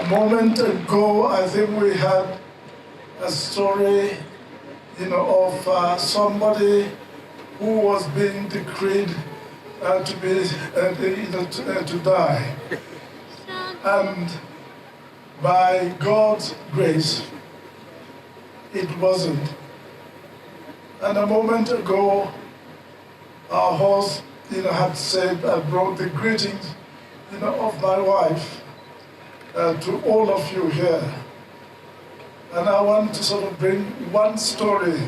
A moment ago, I think we had a story, of somebody who was being decreed to die, and by God's grace, it wasn't. And a moment ago, our host, had said, I brought the greetings, of my wife to all of you here. And I want to sort of bring one story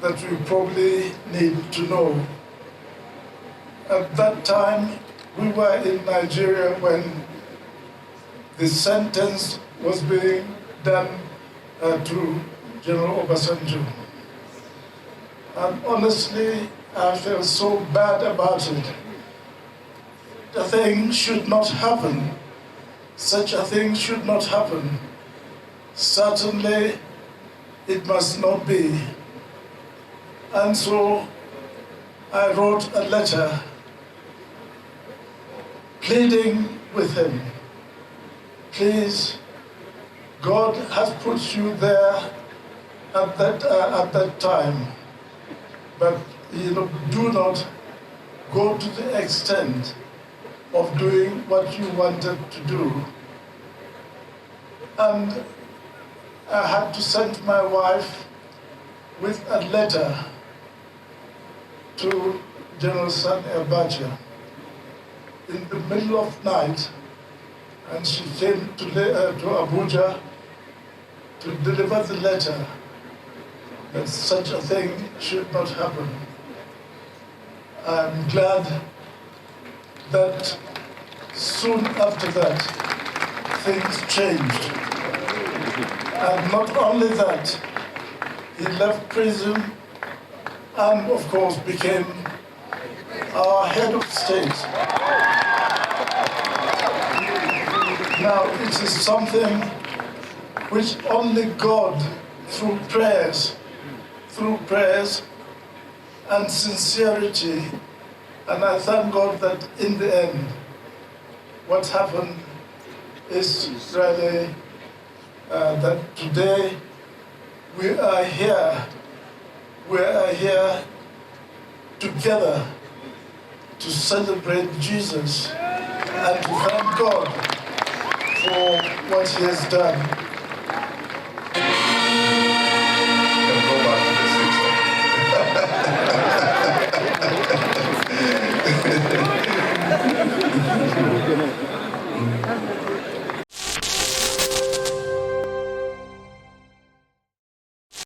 that you probably need to know. At that time, we were in Nigeria when the sentence was being done to General Obasanjo. And honestly, I felt so bad about it. The thing should not happen. Such a thing should not happen. Certainly, it must not be. And so, I wrote a letter pleading with him. Please, God has put you there at that time, but do not go to the extent of doing what you wanted to do. And I had to send my wife with a letter to General Abacha in the middle of night, and she came to Abuja to deliver the letter that such a thing should not happen. I'm glad that soon after that, things changed. And not only that, he left prison and, of course, became our head of state. Now, it is something which only God, through prayers and sincerity, and I thank God that in the end, what happened is really that today we are here together to celebrate Jesus and to thank God for what he has done.